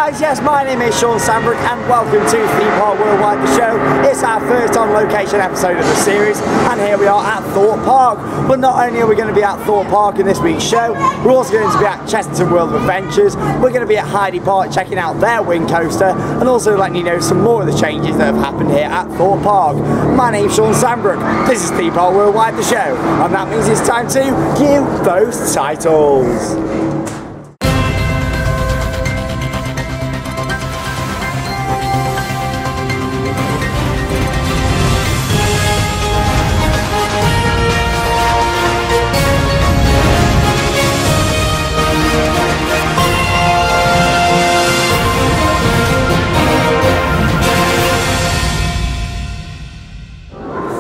guys, yes, my name is Shawn Sanbrooke and welcome to Theme Park Worldwide, the show. It's our first on location episode of the series and here we are at Thorpe Park. But not only are we going to be at Thorpe Park in this week's show, we're also going to be at Chessington World of Adventures. We're going to be at Heide Park checking out their wind coaster and also letting you know some more of the changes that have happened here at Thorpe Park. My name's Shawn Sanbrooke, this is Theme Park Worldwide, the show, and that means it's time to cue those titles.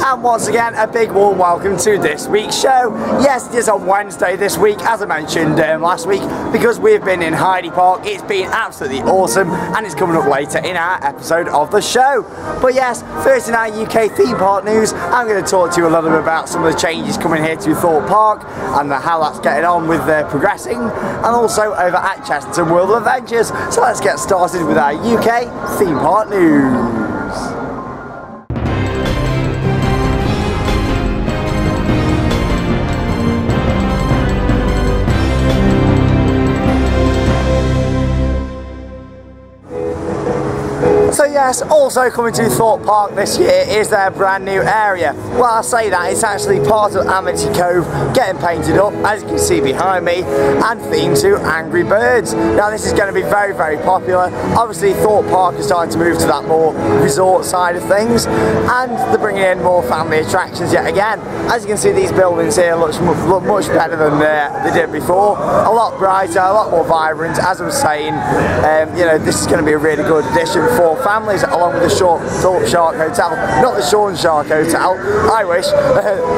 And once again, a big warm welcome to this week's show. Yes, it is on Wednesday this week, as I mentioned last week, because we've been in Heide Park. It's been absolutely awesome, and it's coming up later in our episode of the show. But yes, first in our UK theme park news, I'm going to talk to you a little bit about some of the changes coming here to Thorpe Park and how that's getting on with progressing, and also over at Chessington World of Adventures. So let's get started with our UK theme park news. So yes, also coming to Thorpe Park this year is their brand new area. Well, I say that, it's actually part of Amity Cove getting painted up, as you can see behind me, and themed to Angry Birds. Now this is going to be very, very popular. Obviously Thorpe Park is starting to move to that more resort side of things, and they're bringing in more family attractions yet again. As you can see, these buildings here look much better than they did before. A lot brighter, a lot more vibrant. As I was saying, you know, this is going to be a really good addition for families, along with the Thorpe Shark Hotel, not the Shawn Shark Hotel, I wish,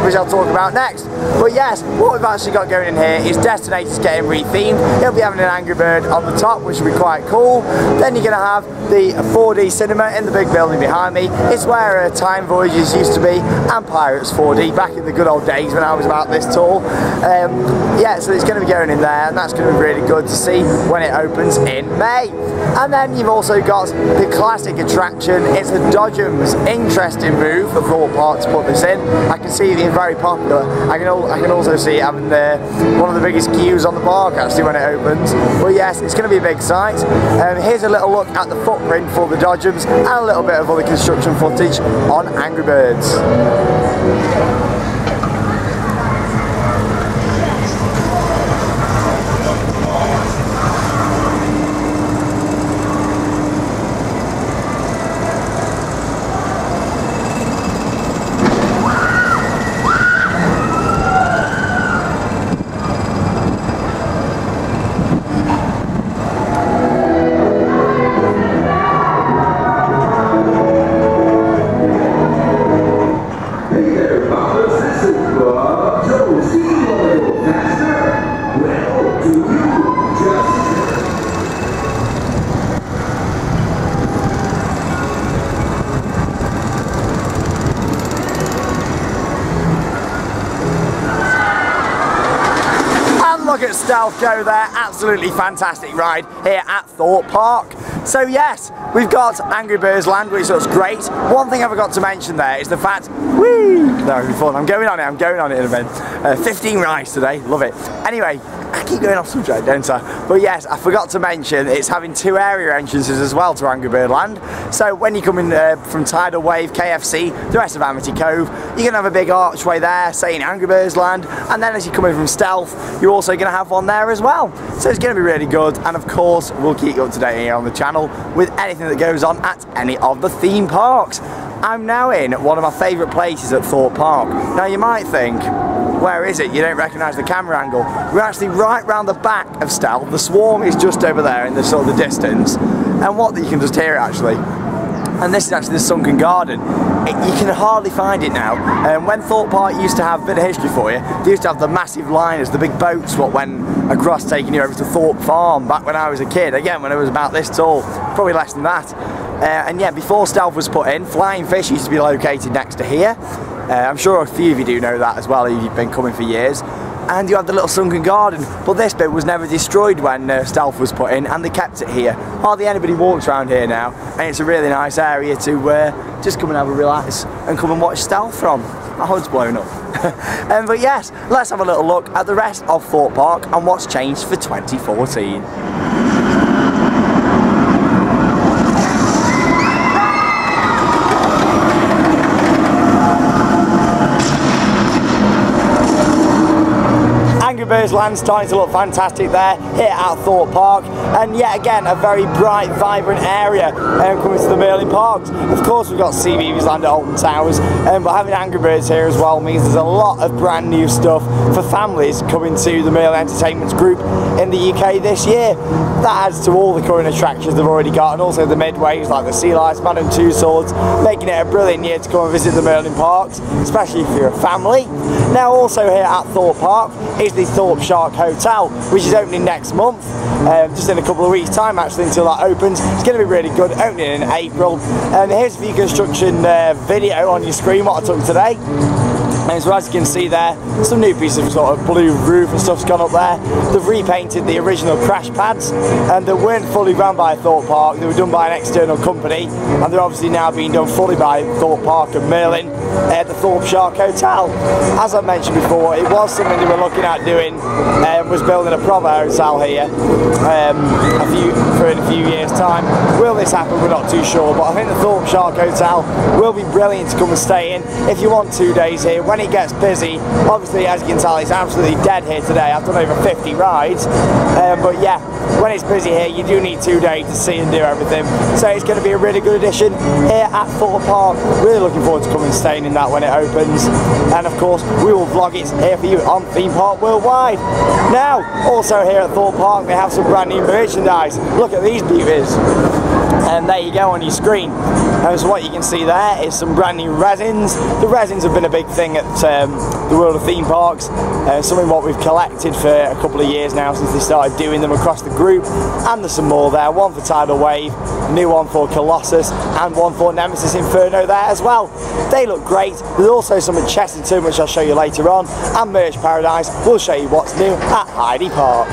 which I'll talk about next. But yes, what we've actually got going in here is Destinator's getting rethemed. He'll be having an Angry Bird on the top, which will be quite cool. Then you're going to have the 4D cinema in the big building behind me. It's where Time Voyages used to be, and Pirates 4D, back in the good old days when I was about this tall. Yeah, so it's going to be going in there, and that's going to be really good to see when it opens in May. And then you've also got the classic attraction. It's the Dodgems. Interesting move for Thorpe Park to put this in. I can see it being very popular. I can also see it having one of the biggest queues on the park actually when it opens. But yes, it's going to be a big site. Here's a little look at the footprint for the Dodgems and a little bit of other construction footage on Angry Birds. Look at Stealth go there, absolutely fantastic ride here at Thorpe Park. So yes, we've got Angry Birds Land, which looks great. One thing I forgot to mention there is the fact, whee, that would be fun, I'm going on it in a minute. 15 rides today, love it. Anyway, I keep going off subject, don't I? But yes, I forgot to mention it's having two area entrances as well to Angry Bird Land. So when you come in from Tidal Wave, KFC, the rest of Amity Cove, you're going to have a big archway there saying Angry Birds Land, and then as you come in from Stealth, you're also going to have one there as well. So it's going to be really good, and of course we'll keep you up to date here on the channel with anything that goes on at any of the theme parks. I'm now in one of my favourite places at Thorpe Park. Now you might think, where is it? You don't recognise the camera angle. We're actually right round the back of Stealth. The swarm is just over there in the sort of the distance, and what you can just hear it actually. And this is actually the sunken garden. You can hardly find it now. When Thorpe Park used to have a bit of history for you, they used to have the massive liners, the big boats what went across taking you over to Thorpe Farm back when I was a kid, again when I was about this tall, probably less than that. And yeah, before Stealth was put in, Flying Fish used to be located next to here. I'm sure a few of you do know that as well, if you've been coming for years. and you have the little sunken garden, but this bit was never destroyed when Stealth was put in, and they kept it here. Hardly anybody walks around here now, and it's a really nice area to just come and have a relax and come and watch Stealth from. My hood's blown up. But yes, let's have a little look at the rest of Thorpe Park and what's changed for 2014. Land's starting to look fantastic there here at Thorpe Park, and yet again a very bright, vibrant area coming to the Merlin Parks. Of course we've got CBeebies Land at Alton Towers, but having Angry Birds here as well means there's a lot of brand new stuff for families coming to the Merlin Entertainments Group in the UK this year. That adds to all the current attractions they've already got, and also the midways like the Sea Lights, Madame Tussauds, making it a brilliant year to come and visit the Merlin Parks, especially if you're a family. Now also here at Thorpe Park is the Thorpe Shark Hotel, which is opening next month, just in a couple of weeks time actually until that opens. It's going to be really good, opening in April. And here's the construction video on your screen, what I took today. And so as you can see there, some new pieces of sort of blue roof and stuff's gone up there. They've repainted the original crash pads, and they weren't fully run by Thorpe Park, they were done by an external company, and they're obviously now being done fully by Thorpe Park and Merlin at the Thorpe Shark Hotel. As I mentioned before, it was something they were looking at doing, was building a proper hotel here in a few years time. Will this happen? We're not too sure, but I think the Thorpe Shark Hotel will be brilliant to come and stay in if you want 2 days here. When it gets busy, obviously as you can tell it's absolutely dead here today. I've done over 50 rides, but yeah, when it's busy here you do need 2 days to see and do everything, so it's going to be a really good addition here at Thorpe Park. Really looking forward to coming and staying in that when it opens, and of course we will vlog it here for you on Theme Park Worldwide. Now also here at Thorpe Park they have some brand new merchandise. Look at these beauties, and there you go on your screen. So what you can see there is some brand new resins. The resins have been a big thing at the World of Theme Parks, something what we've collected for a couple of years now since they started doing them across the group, and there's some more there, one for Tidal Wave, a new one for Colossus, and one for Nemesis Inferno there as well. They look great. There's also some at Chessington which I'll show you later on, and Merch Paradise will show you what's new at Heide Park.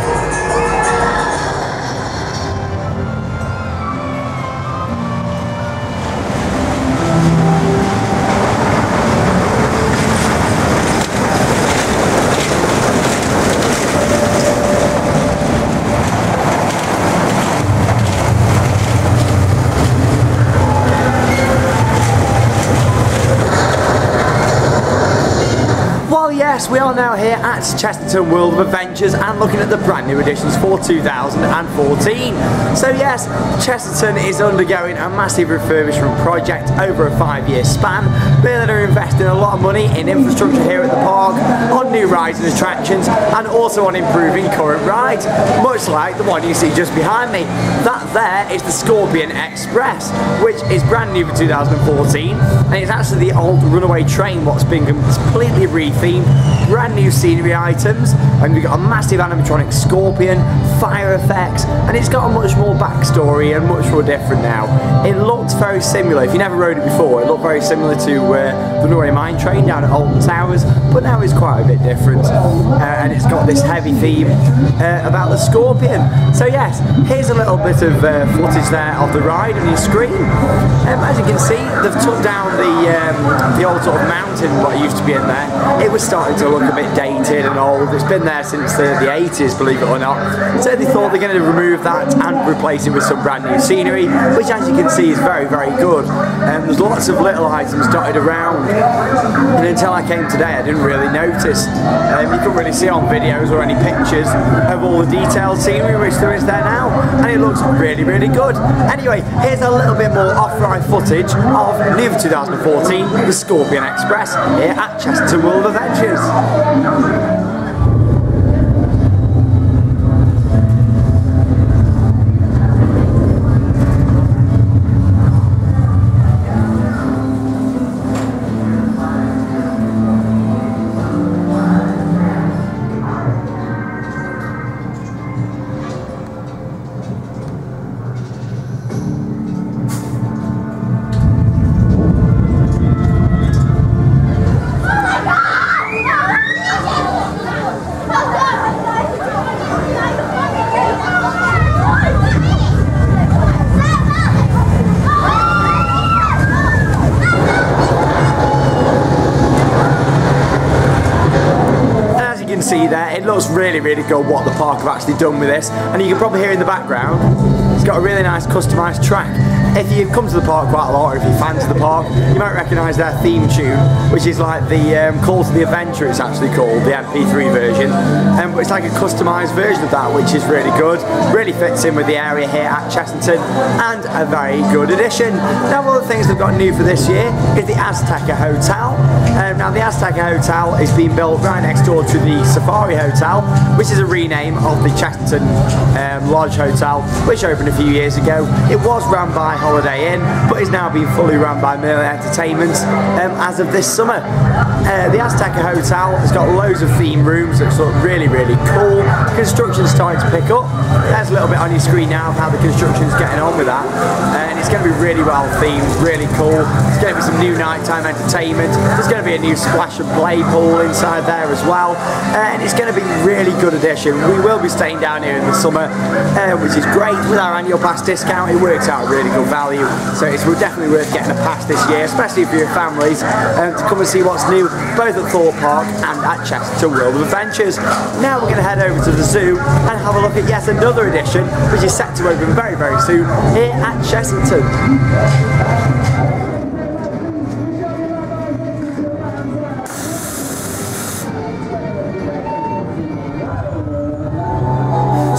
Yes, we are now here at Chessington World of Adventures and looking at the brand new editions for 2014. So yes, Chessington is undergoing a massive refurbishment project over a 5-year span. Merlin are investing a lot of money in infrastructure here at the park, on new rides and attractions, and also on improving current rides, much like the one you see just behind me. That there is the Scorpion Express, which is brand new for 2014, and it's actually the old runaway train what's been completely rethemed. Brand new scenery items, and we've got a massive animatronic Scorpion, fire effects, and it's got a much more backstory and much more different now. It looks very similar, if you never rode it before, it looked very similar to the Norway Mine Train down at Alton Towers, but now it's quite a bit different, and it's got this heavy theme about the Scorpion. So yes, here's a little bit of footage there of the ride on your screen. As you can see, they've took down the old sort of mountain what used to be in there. It was starting to look a bit dated and old. It's been there since the 80s, believe it or not. So they thought they're going to remove that and replace it with some brand new scenery, which as you can see is very, very good. There's lots of little items dotted around, and until I came today I didn't really notice. You couldn't really see on videos or any pictures of all the detailed scenery which there is there now, and it looks really, really good. Anyway, here's a little bit more off-ride footage of new for 2014, the Scorpion Express here at Chessington World of Adventures. see there, it looks really, really good what the park have actually done with this. And you can probably hear in the background, it's got a really nice customised track. If you've come to the park quite a lot, or if you're fans of the park, you might recognise their theme tune, which is like the Call to the Adventure, it's actually called, the MP3 version. But it's like a customised version of that, which is really good. Really fits in with the area here at Chessington, and a very good addition. Now, one of the things they've got new for this year is the Azteca Hotel. Now, the Azteca Hotel is being built right next door to the Safari Hotel, which is a rename of the Chessington Lodge Hotel, which opened a few years ago. It was run by Holiday Inn, but is now being fully run by Merlin Entertainment as of this summer. The Azteca Hotel has got loads of theme rooms that look really, really cool. Construction's starting to pick up. There's a little bit on your screen now of how the construction's getting on with that. And it's going to be really well themed, really cool. There's going to be some new nighttime entertainment. There's going to be a new splash and play pool inside there as well. And it's going to be a really good addition. We will be staying down here in the summer, which is great. With our annual pass discount, it works out a really good value. So it's definitely worth getting a pass this year, especially for your families, to come and see what's new, both at Thorpe Park and at Chessington World of Adventures. Now we're going to head over to the zoo and have a look at yet another edition, which is set to open very, very soon here at Chessington.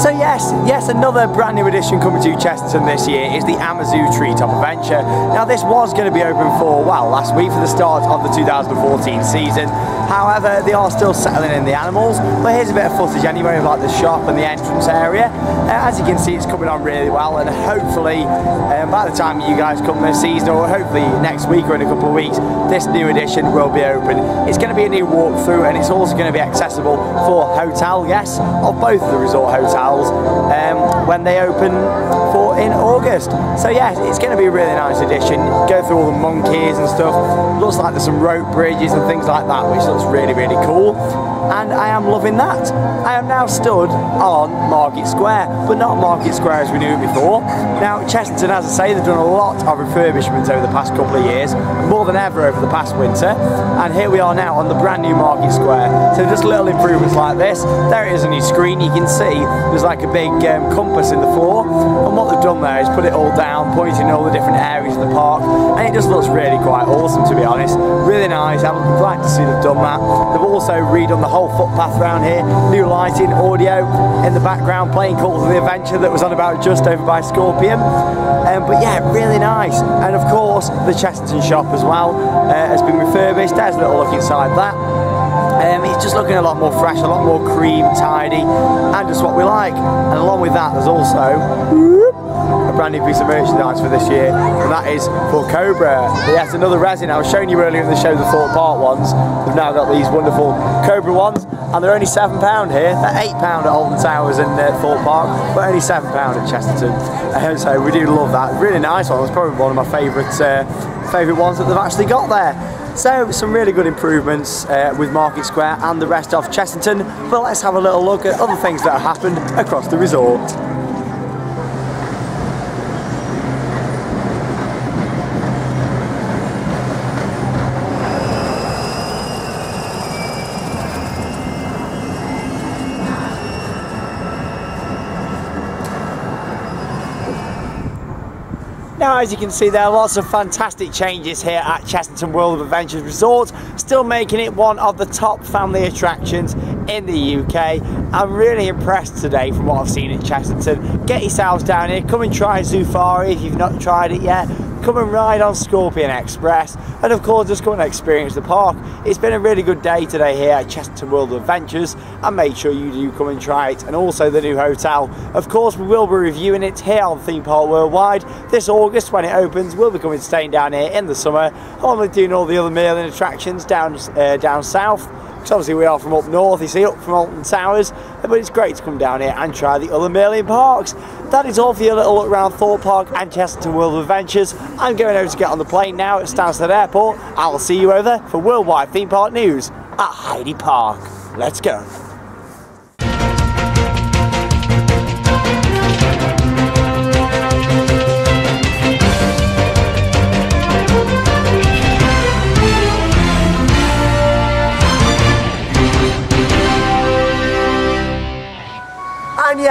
So yes, another brand new edition coming to Chessington this year is the Amazoo Treetop Adventure. Now, this was going to be open for, well, last week for the start of the 2014 season. However, they are still settling in the animals. But here's a bit of footage anyway of like the shop and the entrance area. As you can see, it's coming on really well, and hopefully by the time you guys come this season, or hopefully next week or in a couple of weeks, this new edition will be open. It's going to be a new walkthrough, and it's also going to be accessible for hotel guests of both of the resort hotels when they open in August. So yeah, it's going to be a really nice addition. Go through all the monkeys and stuff. Looks like there's some rope bridges and things like that, which looks really, really cool. And I am loving that. I am now stood on Market Square, but not Market Square as we knew it before. Now, Chessington, as I say, they've done a lot of refurbishments over the past couple of years, more than ever over the past winter. And here we are now on the brand new Market Square. So just little improvements like this. There it is on your screen. You can see there's like a big compass in the floor. And what they've done there is put it all down, pointing in all the different areas of the park. And it just looks really quite awesome, to be honest. Really nice. I'm glad to see they've done that. They've also redone the whole footpath around here, new lighting, audio in the background, playing Call to the Adventure that was on about just over by Scorpion. But yeah, really nice. And of course, the Chessington shop as well has been refurbished. There's a little look inside that. It's just looking a lot more fresh, a lot more cream, tidy, and just what we like. And along with that, there's also a brand new piece of merchandise for this year, and that is for Cobra. Yes, another resin. I was showing you earlier in the show the Thorpe Park ones. We've now got these wonderful Cobra ones, and they're only £7 here. They're £8 at Alton Towers and Thorpe Park, but only £7 at Chessington. So we do love that. Really nice one. It's probably one of my favourite ones that they've actually got there. So some really good improvements with Market Square and the rest of Chessington. But let's have a little look at other things that have happened across the resort. Now, as you can see, there are lots of fantastic changes here at Chessington World of Adventures Resort, still making it one of the top family attractions in the UK. I'm really impressed today from what I've seen in Chessington. Get yourselves down here, come and try Zoofari if you've not tried it yet. Come and ride on Scorpion Express, and of course just come and experience the park. It's been a really good day today here at Chessington World of Adventures, and make sure you do come and try it, and also the new hotel. Of course, we will be reviewing it here on Theme Park Worldwide this August when it opens. We'll be coming staying down here in the summer, along with doing all the other Merlin attractions down south. Because obviously we are from up north, you see, up from Alton Towers, but it's great to come down here and try the other Merlin parks. That is all for your little look around Thorpe Park and Chessington World of Adventures. I'm going over to get on the plane now at Stansted Airport. I will see you over for Worldwide Theme Park News at Heide Park. Let's go.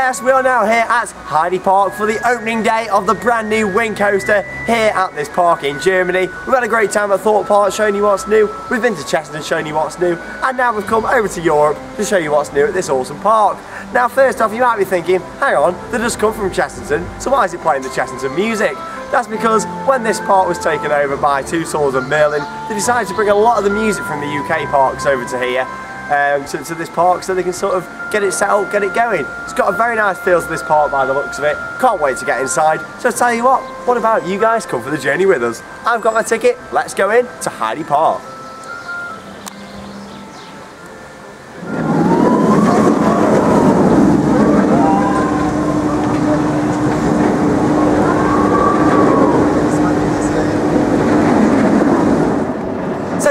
yes, we are now here at Heide Park for the opening day of the brand new wind coaster here at this park in Germany. We've had a great time at Thorpe Park showing you what's new. We've been to Chessington showing you what's new. And now we've come over to Europe to show you what's new at this awesome park. Now first off, you might be thinking, hang on, they just come from Chessington, so why is it playing the Chessington music? That's because when this park was taken over by Two Swords and Merlin, they decided to bring a lot of the music from the UK parks over to here. To this park so they can sort of get it set up, get it going. It's got a very nice feel to this park by the looks of it. Can't wait to get inside. So I'll tell you what about you guys come for the journey with us? I've got my ticket, let's go in to Heide Park.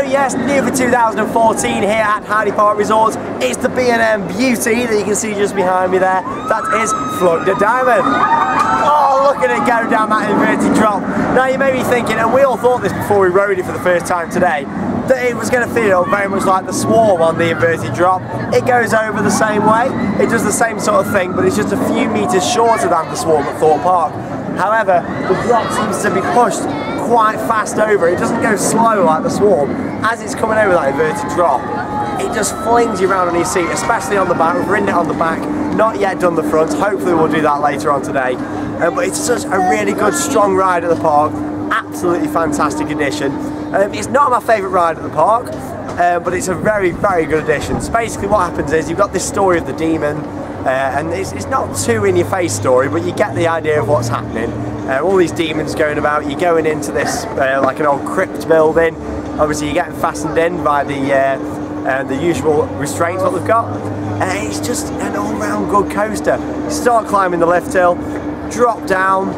Yes, new for 2014 here at Heide Park Resorts. It's the B&M Beauty that you can see just behind me there. That is Float the Diamond. Oh, look at it go down that inverted drop. Now you may be thinking, and we all thought this before we rode it for the first time today, that it was going to feel very much like the Swarm on the inverted drop. It goes over the same way, it does the same sort of thing, but it's just a few metres shorter than the Swarm at Thorpe Park. However, the drop seems to be pushed quite fast over. It doesn't go slow like the Swarm. As it's coming over that inverted drop, it just flings you around on your seat, especially on the back. We've ridden it on the back, not yet done the front. Hopefully we'll do that later on today. But it's such a really good, strong ride at the park. Absolutely fantastic addition. It's not my favourite ride at the park, but it's a very, very good addition. So basically what happens is you've got this story of the demon, and it's not too in-your-face story, but you get the idea of what's happening. All these demons going about, you're going into this like an old crypt building. Obviously you're getting fastened in by the usual restraints what they've got. It's just an all-round good coaster. You start climbing the lift hill, drop down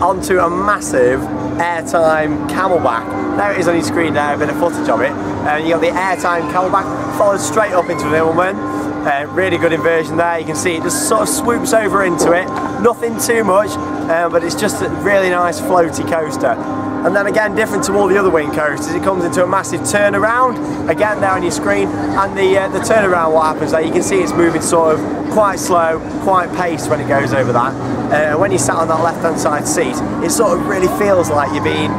onto a massive airtime camelback. There it is on your screen there, a bit of footage of it. You got the airtime camelback, followed straight up into an Immelman. Really good inversion there. You can see it just sort of swoops over into it. Nothing too much, but it's just a really nice floaty coaster. And then again, different to all the other wind coasters, it comes into a massive turnaround, again there on your screen, and the turnaround, what happens there, you can see it's moving sort of quite slow, quite paced when it goes over that. When you sat on that left hand side seat, it sort of really feels like you're being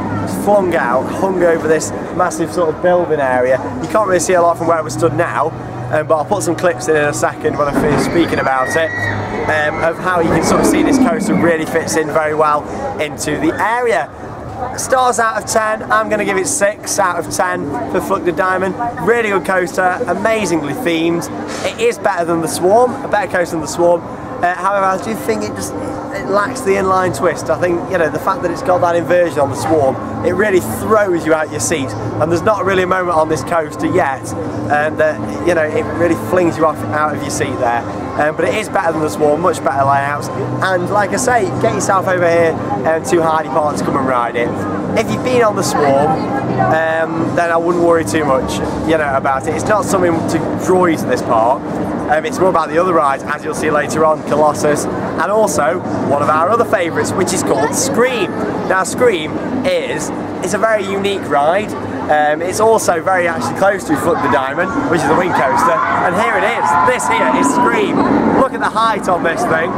flung out, hung over this massive sort of building area. You can't really see a lot from where we're stood now, but I'll put some clips in a second when I finish speaking about it, of how you can sort of see this coaster really fits in very well into the area. Stars out of 10, I'm going to give it 6 out of 10 for Float the Diamond. Really good coaster, amazingly themed. It is better than the Swarm, a better coaster than the Swarm. However, I do think it lacks the inline twist. I think, you know, the fact that it's got that inversion on the Swarm, it really throws you out your seat. And there's not really a moment on this coaster yet that, you know, it really flings you out of your seat there. But it is better than the Swarm, much better layouts. And like I say, get yourself over here to Heide Park to come and ride it. If you've been on the Swarm, then I wouldn't worry too much, you know, about it. It's not something to draw you to this park. It's more about the other rides, as you'll see later on, Colossus, and also one of our other favourites, which is called Scream. Now Scream is a very unique ride. It's also very actually close to Float the Diamond, which is a wind coaster, and here it is. This here is Scream. Look at the height on this thing.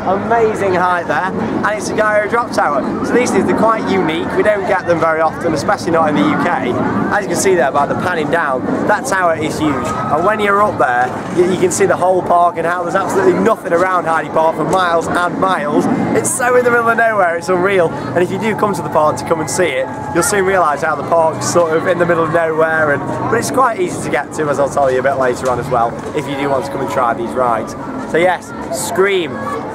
Amazing height there, and it's a gyro drop tower. So these things are quite unique. We don't get them very often, especially not in the UK. As you can see there by the panning down, that tower is huge. And when you're up there, you can see the whole park and how there's absolutely nothing around Heide Park for miles and miles. It's so in the middle of nowhere, it's unreal. And if you do come to the park to come and see it, you'll soon realise how the park's sort of in the middle of nowhere. But it's quite easy to get to, as I'll tell you a bit later on as well, if you do want to come and try these rides. So yes, Scream.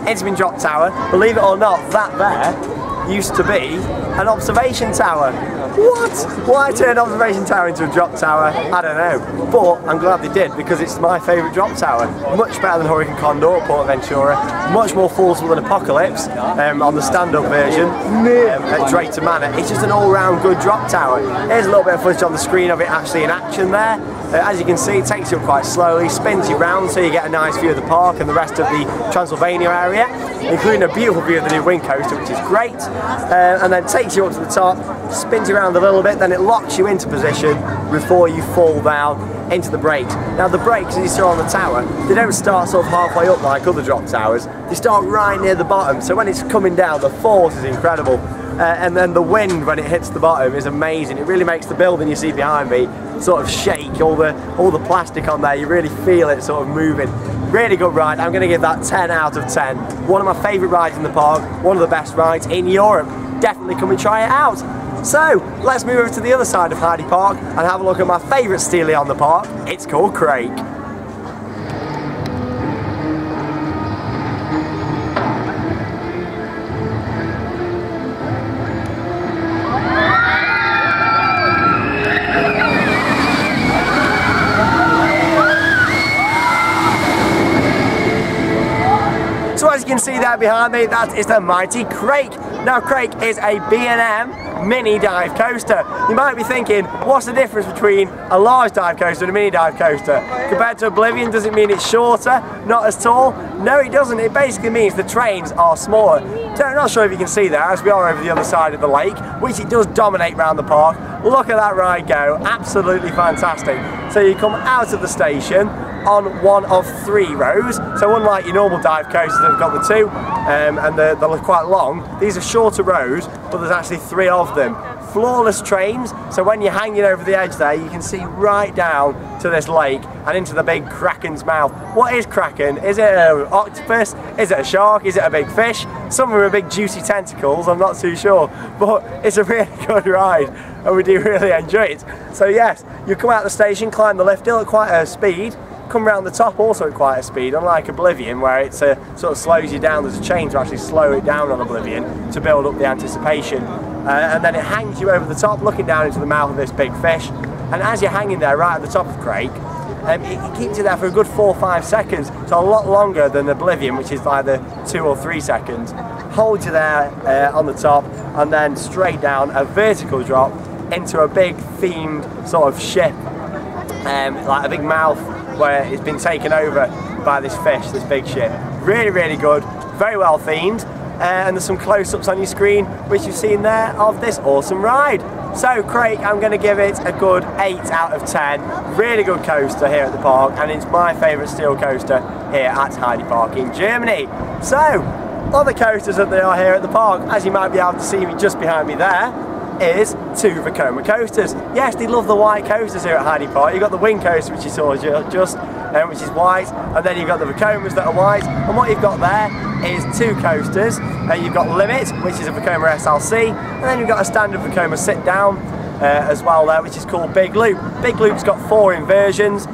Intamin drop tower. Believe it or not, that there used to be an observation tower. What? Why turn an observation tower into a drop tower? I don't know. But I'm glad they did, because it's my favourite drop tower. Much better than Hurricane Condor, Port Ventura. Much more forceful than Apocalypse on the stand-up version at Drayton Manor. It's just an all-round good drop tower. Here's a little bit of footage on the screen of it actually in action there. As you can see, it takes you up quite slowly, spins you round so you get a nice view of the park and the rest of the Transylvania area, including a beautiful view of the new wind coaster, which is great, and then takes you up to the top, spins you around around a little bit, then it locks you into position before you fall down into the brakes. Now the brakes, as you saw on the tower, they don't start sort of halfway up like other drop towers. They start right near the bottom, so when it's coming down, the force is incredible. And then the wind when it hits the bottom is amazing. It really makes the building you see behind me sort of shake. All the plastic on there, you really feel it sort of moving. Really good ride. I'm going to give that 10 out of 10. One of my favourite rides in the park, one of the best rides in Europe. Definitely come and try it out. So let's move over to the other side of Heide Park and have a look at my favourite steely on the park. It's called Crake. So as you can see there behind me, that is the mighty Crake. Now Crake is a B&M mini dive coaster. You might be thinking, what's the difference between a large dive coaster and a mini dive coaster? Compared to Oblivion, does it mean it's shorter, not as tall? No, it doesn't. It basically means the trains are smaller. I'm not sure if you can see there, as we are over the other side of the lake, which it does dominate around the park. Look at that ride go, absolutely fantastic. So you come out of the station on one of 3 rows, so unlike your normal dive coasters that have got the 2, and they're quite long, these are shorter rows, but there's actually 3 of them. Flawless trains, so when you're hanging over the edge there, you can see right down to this lake and into the big Kraken's mouth. What is Kraken? Is it an octopus? Is it a shark? Is it a big fish? Some of them are big juicy tentacles, I'm not too sure, but it's a really good ride and we do really enjoy it. So yes, you come out the station, climb the lift hill at quite a speed, come round the top also at quite a speed, unlike Oblivion where it sort of slows you down. There's a chain to actually slow it down on Oblivion to build up the anticipation, and then it hangs you over the top looking down into the mouth of this big fish, and as you're hanging there right at the top of Crake, it keeps you there for a good 4 or 5 seconds, so a lot longer than Oblivion, which is like the 2 or 3 seconds. Holds you there on the top and then straight down a vertical drop into a big themed sort of ship, like a big mouth where it's been taken over by this fish, this big ship. Really, really good, very well themed, and there's some close-ups on your screen which you've seen there of this awesome ride. So Crake, I'm going to give it a good 8 out of 10. Really good coaster here at the park, and it's my favourite steel coaster here at Heide Park in Germany. So, other coasters that there are here at the park, as you might be able to see me just behind me there, is 2 Vekoma coasters. Yes, they love the white coasters here at Heide Park. You've got the Wing coaster, which you saw just, which is white, and then you've got the Vekomas that are white, and what you've got there is 2 coasters. You've got Limit, which is a Vekoma SLC, and then you've got a standard Vekoma sit down as well there, which is called Big Loop. Big Loop's got 4 inversions,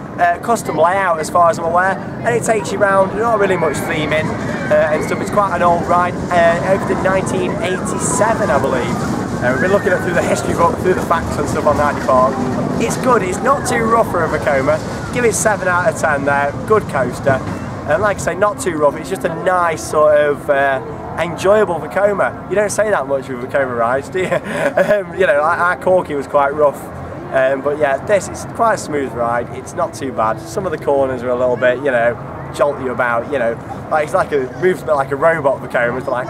custom layout as far as I'm aware, and it takes you around, not really much theming and stuff. It's quite an old ride, over to 1987 I believe. We've been looking at through the history book, through the facts and stuff on Heide Park. It's good, it's not too rough for a Vekoma. Give it 7 out of 10 there, good coaster. And like I say, not too rough, it's just a nice sort of enjoyable Vekoma. You don't say that much with Vekoma rides, do you? You know, our Corky was quite rough. But yeah, this is quite a smooth ride, it's not too bad. Some of the corners are a little bit, you know, jolt you about, you know, like it's like moves a bit like a robot Vekoma, it's like,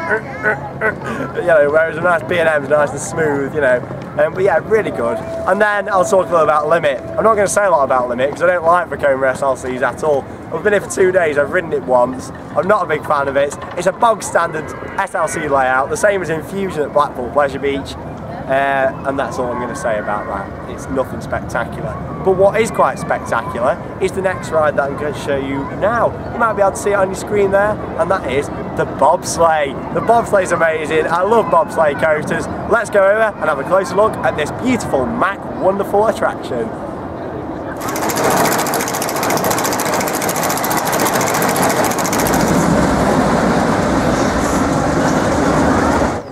you know, whereas a nice B&M is nice and smooth, you know. But yeah, really good. And then I'll talk a little about Limit. I'm not going to say a lot about Limit because I don't like Vekoma SLCs at all. I've been here for 2 days, I've ridden it once, I'm not a big fan of it. It's a bog standard SLC layout, the same as Infusion at Blackpool Pleasure Beach. And that's all I'm going to say about that. It's nothing spectacular. But what is quite spectacular is the next ride that I'm going to show you now. You might be able to see it on your screen there, and that is the bobsleigh. The bobsleigh's amazing. I love bobsleigh coasters. Let's go over and have a closer look at this beautiful Mack Wonderful attraction.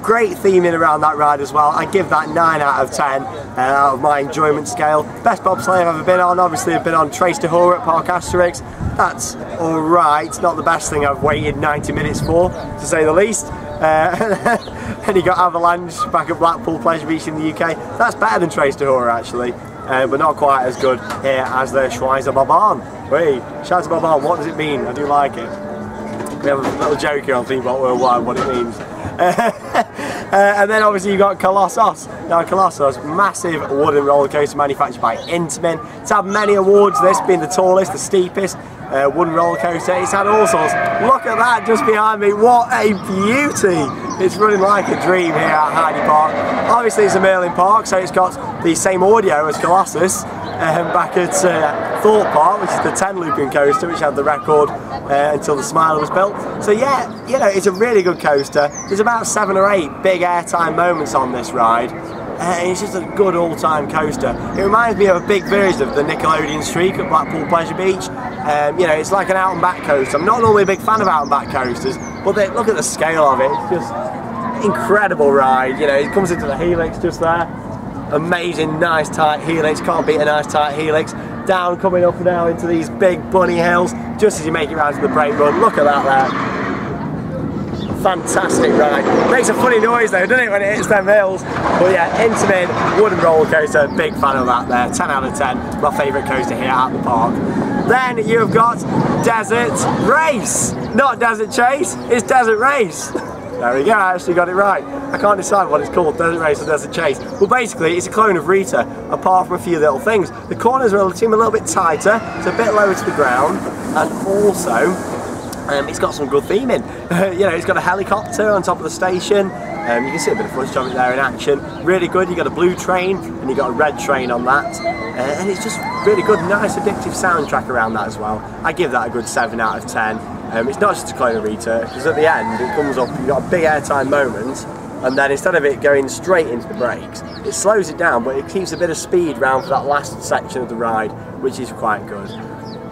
Great theming around that ride as well. I give that 9 out of 10 out of my enjoyment scale. Best bobsleigh I've ever been on. Obviously I've been on Trace to Horror at Park Asterix. That's alright. It's not the best thing I've waited 90 minutes for, to say the least. And you got Avalanche back at Blackpool Pleasure Beach in the UK. That's better than Trace to Horror actually, but not quite as good here as the Schweizerbahn. Wait, Schweizerbahn, what does it mean? I do like it. We have a little joke here on Theme Park Worldwide what it means. And then obviously you've got Colossus. Now Colossus, massive wooden roller coaster manufactured by Intamin. It's had many awards, this being the tallest, the steepest wooden roller coaster. It's had all sorts. Look at that just behind me, what a beauty! It's running like a dream here at Heide Park. Obviously it's a Merlin Park, so it's got the same audio as Colossus. Back at Thorpe Park, which is the 10 looping coaster, which had the record until the Smiler was built. So yeah, you know, it's a really good coaster. There's about 7 or 8 big airtime moments on this ride. And it's just a good all-time coaster. It reminds me of a big version of the Nickelodeon Streak at Blackpool Pleasure Beach. You know, it's like an out and back coaster. I'm not normally a big fan of out and back coasters, but look at the scale of it. It's just incredible ride. You know, it comes into the helix just there. Amazing, nice tight helix, can't beat a nice tight helix. Down, coming up now into these big bunny hills, just as you make it round to the brake run. Look at that there. Fantastic ride. Makes a funny noise though, doesn't it, when it hits them hills? But yeah, Intamin wooden roller coaster, big fan of that there. 10 out of 10, my favourite coaster here at the park. Then you've got Desert Race. Not Desert Chase, it's Desert Race. There we go, I actually got it right. I can't decide what it's called, Desert Race or Desert Chase. Well, basically, it's a clone of Rita, apart from a few little things. The corners seem a little bit tighter, it's a bit lower to the ground, and also, it's got some good theming. You know, it's got a helicopter on top of the station. You can see a bit of footage of it there in action. Really good, you got a blue train, and you got a red train on that. And it's just really good, nice addictive soundtrack around that as well. I give that a good 7 out of 10. It's not just a clone of Rita, because at the end it comes up, you've got a big airtime moment, and then instead of it going straight into the brakes, it slows it down, but it keeps a bit of speed round for that last section of the ride, which is quite good.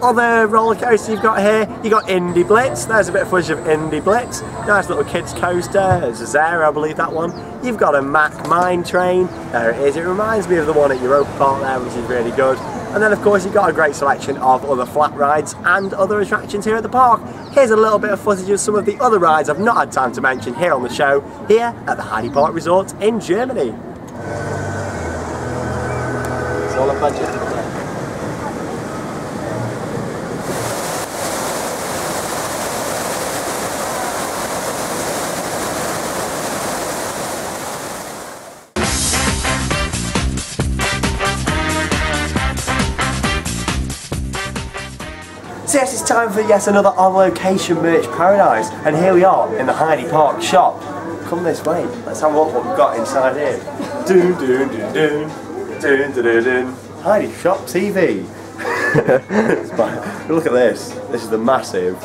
Other roller coaster you've got here, you've got Indy Blitz. There's a bit of footage of Indy Blitz. Nice little kids coaster, it's a Zara, I believe that one. You've got a Mack Mine Train, there it is. It reminds me of the one at Europa Park there, which is really good. And then of course you've got a great selection of other flat rides and other attractions here at the park. Here's a little bit of footage of some of the other rides I've not had time to mention here on the show, here at the Heide Park Resort in Germany. It's all a pleasure. So yes, it's time for yet another on-location merch paradise, and here we are in the Heide Park shop. Come this way, let's have a look what we've got inside here. Dun dun dun dun dun dun dun dun. Heide Shop TV. Look at this. This is the massive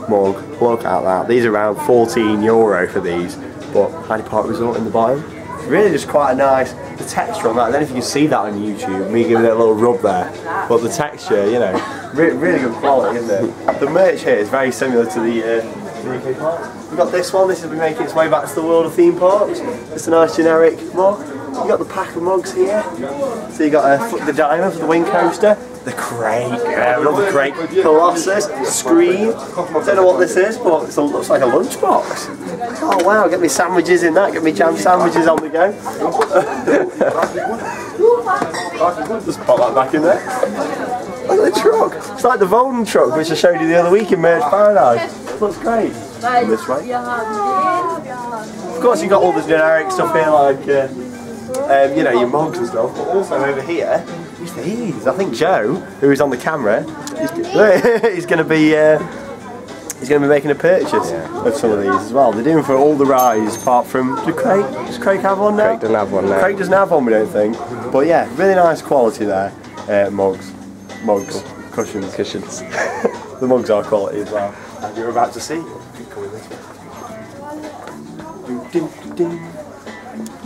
mug. Look at that. These are around €14 for these, but Heide Park Resort in the bottom. Really just quite a nice, the texture on that. I don't know if you can see that on YouTube, me giving it a little rub there, but the texture, you know, really good quality, isn't it? The merch here is very similar to the UK park. We've got this one, this has been making its way back to the world of theme parks. It's a nice generic mug. You've got the pack of mugs here. So you've got the diamond for the wing coaster, the crate, another crate, Colossus, Scream. I don't know what this is, but it looks like a lunchbox. Oh wow, get me sandwiches in that, get me jam sandwiches on the go. Just pop that back in there. Look at the truck, it's like the Volden truck which I showed you the other week in Merch Paradise. Looks great. This way. Of course you've got all the generic stuff here like you know, your mugs and stuff, but also over here is these. I think Joe, who is on the camera, he's going to be making a purchase of some of these as well. They're doing for all the rides apart from, does Craig have one now? Craig doesn't have one now. Craig doesn't have one, we don't think. But yeah, really nice quality there. Mugs, cushions. The mugs are quality as well. And you're about to see. Coming this way.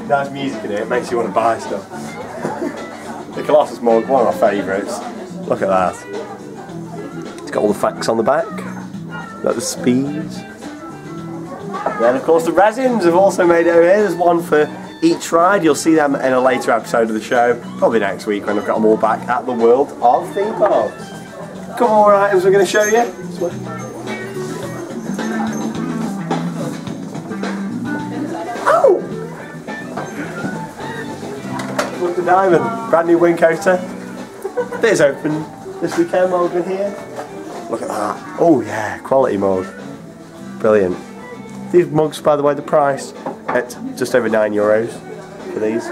Nice music in it, it makes you want to buy stuff. The Colossus mug, one of my favourites. Look at that. It's got all the facts on the back. Got the speeds. Then of course the resins have also made it over here. There's one for each ride. You'll see them in a later episode of the show. Probably next week when I've got them all back at the World of Theme Parks. Couple more items we're going to show you. Oh! Look at the diamond. Brand new wing coaster. It is open this weekend while we've been here. Look at that. Oh yeah, quality mug. Brilliant. These mugs, by the way, the price at just over €9 for these.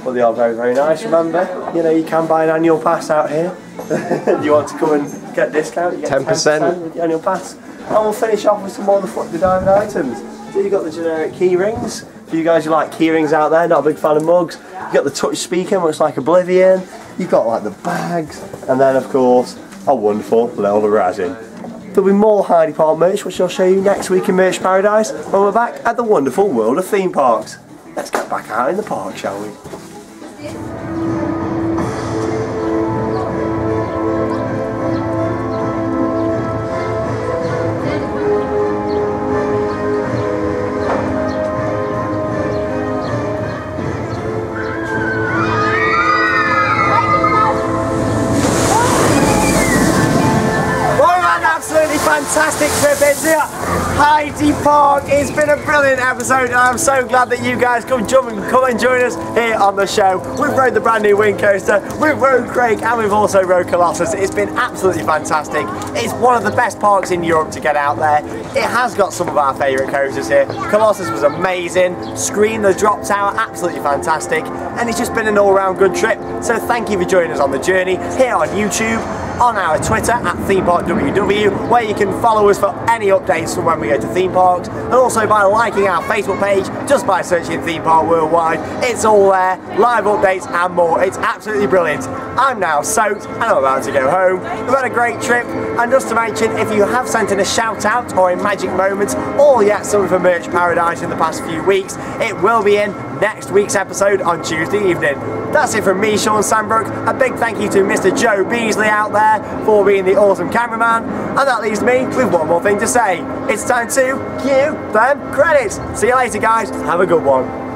But they are very, very nice. Remember, you know, you can buy an annual pass out here. Do you want to come and get a discount? You get 10% with the annual pass. And we'll finish off with some more of the diamond items. So you've got the generic key rings. For you guys who like key rings out there, not a big fan of mugs. You've got the touch speaker, much like Oblivion. You've got like the bags. And then of course, a wonderful little resin. There'll be more Heide Park merch, which I'll show you next week in Merch Paradise when we're back at the wonderful world of theme parks. Let's get back out in the park, shall we? Fantastic trip into Heide Park. It's been a brilliant episode and I'm so glad that you guys come and join us here on the show. We've rode the brand new Wing Coaster, we've rode Craig and we've also rode Colossus. It's been absolutely fantastic. It's one of the best parks in Europe to get out there. It has got some of our favourite coasters here. Colossus was amazing, Scream the Drop Tower, absolutely fantastic, and it's just been an all-round good trip. So thank you for joining us on the journey here on YouTube, on our Twitter at ThemeParkWW, where you can follow us for any updates from when we go to theme parks, and also by liking our Facebook page just by searching Theme Park Worldwide. It's all there, live updates and more. It's absolutely brilliant. I'm now soaked and I'm about to go home. We've had a great trip, and just to mention, if you have sent in a shout out or a magic moment or yet something for Merch Paradise in the past few weeks, it will be in next week's episode on Tuesday evening. That's it from me, Shawn Sanbrooke. A big thank you to Mr. Joe Beasley out there for being the awesome cameraman, and that leaves me with one more thing to say. It's time to cue them credits. See you later guys, have a good one.